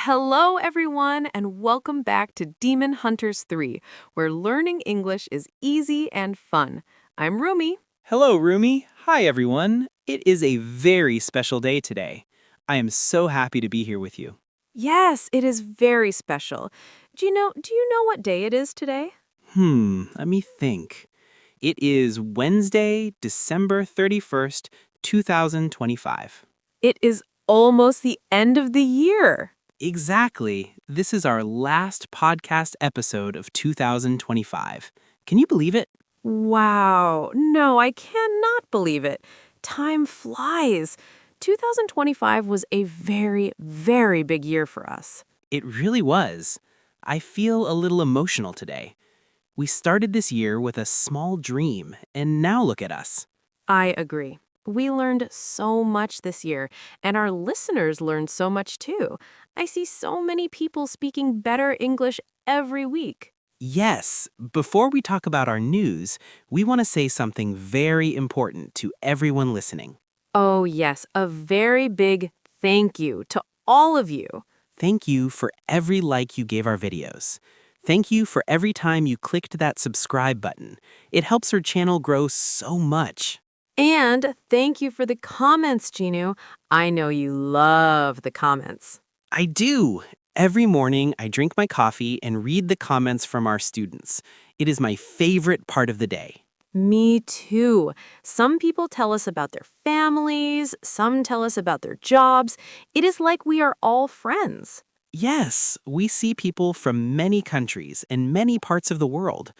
Hello, everyone, and welcome back to Demon Hunters 3, where learning English is easy and fun. I'm Rumi. Hello, Rumi. Hi, everyone. It is a very special day today. I am so happy to be here with you. Yes, it is very special. Do you know what day it is today? Let me think. It is Wednesday, December 31st, 2025. It is almost the end of the year. Exactly. This is our last podcast episode of 2025. Can you believe it? Wow. No, I cannot believe it. Time flies. 2025 was a very, very big year for us. It really was. I feel a little emotional today. We started this year with a small dream, and now look at us. I agree. We learned so much this year, and our listeners learned so much too. I see so many people speaking better English every week. Yes, before we talk about our news, we want to say something very important to everyone listening. Oh, yes, a very big thank you to all of you. Thank you for every like you gave our videos. Thank you for every time you clicked that subscribe button. It helps our channel grow so much. And thank you for the comments, Jinu. I know you love the comments. I do. Every morning, I drink my coffee and read the comments from our students. It is my favorite part of the day. Me too. Some people tell us about their families, some tell us about their jobs. It is like we are all friends. Yes, we see people from many countries and many parts of the world.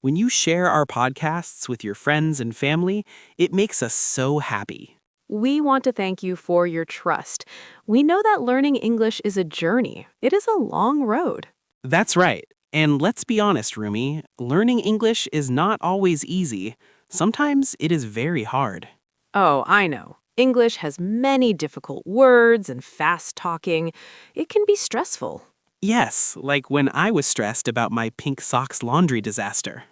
When you share our podcasts with your friends and family, it makes us so happy. We want to thank you for your trust. We know that learning English is a journey. It is a long road. That's right. And let's be honest, Rumi, learning English is not always easy. Sometimes it is very hard. Oh, I know. English has many difficult words and fast talking. It can be stressful. Yes, like when I was stressed about my pink socks laundry disaster.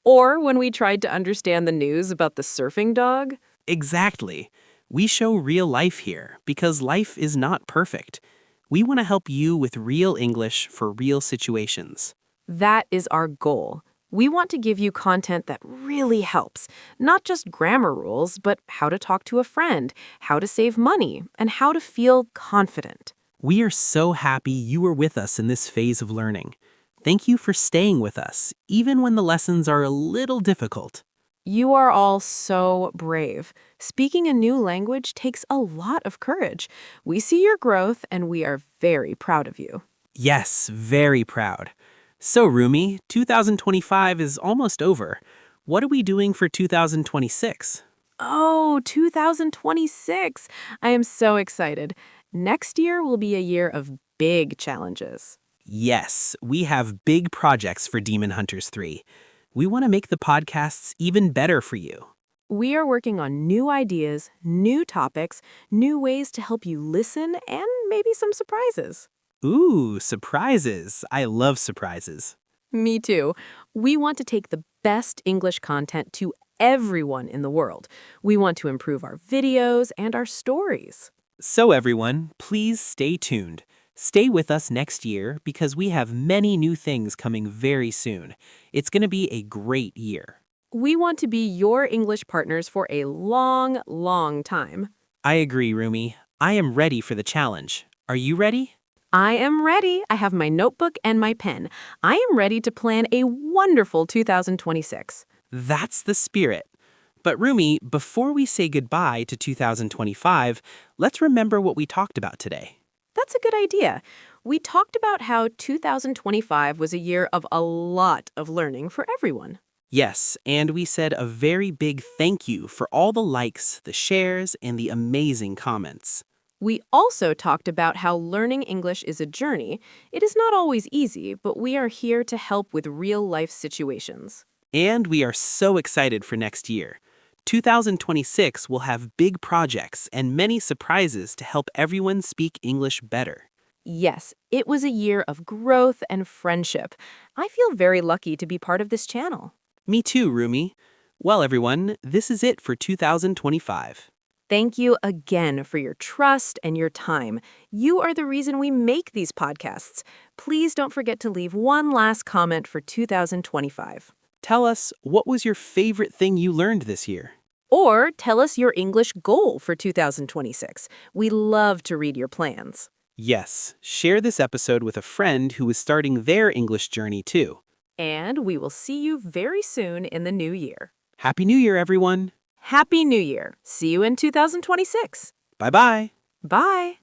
Or when we tried to understand the news about the surfing dog. Exactly. We show real life here because life is not perfect. We want to help you with real English for real situations. That is our goal. We want to give you content that really helps, not just grammar rules, but how to talk to a friend, how to save money, and how to feel confident. We are so happy you were with us in this phase of learning. Thank you for staying with us, even when the lessons are a little difficult. You are all so brave. Speaking a new language takes a lot of courage. We see your growth, and we are very proud of you. Yes, very proud. So, Rumi, 2025 is almost over. What are we doing for 2026? Oh, 2026. I am so excited. Next year will be a year of big challenges. Yes, we have big projects for Demon Hunters 3. We want to make the podcasts even better for you. We are working on new ideas, new topics, new ways to help you listen, and maybe some surprises. Ooh, surprises. I love surprises. Me too. We want to take the best English content to everyone in the world. We want to improve our videos and our stories. So, everyone, please stay tuned. Stay with us next year because we have many new things coming very soon. It's going to be a great year. We want to be your English partners for a long, long time. I agree, Rumi. I am ready for the challenge. Are you ready? I am ready. I have my notebook and my pen. I am ready to plan a wonderful 2026. That's the spirit. But Rumi, before we say goodbye to 2025, let's remember what we talked about today. That's a good idea. We talked about how 2025 was a year of a lot of learning for everyone. Yes, and we said a very big thank you for all the likes, the shares, and the amazing comments. We also talked about how learning English is a journey. It is not always easy, but we are here to help with real-life situations. And we are so excited for next year. 2026 will have big projects and many surprises to help everyone speak English better. Yes, it was a year of growth and friendship. I feel very lucky to be part of this channel. Me too, Rumi. Well, everyone, this is it for 2025. Thank you again for your trust and your time. You are the reason we make these podcasts. Please don't forget to leave one last comment for 2025. Tell us, what was your favorite thing you learned this year? Or tell us your English goal for 2026. We love to read your plans. Yes, share this episode with a friend who is starting their English journey too. And we will see you very soon in the new year. Happy New Year, everyone! Happy New Year. See you in 2026. Bye-bye! Bye.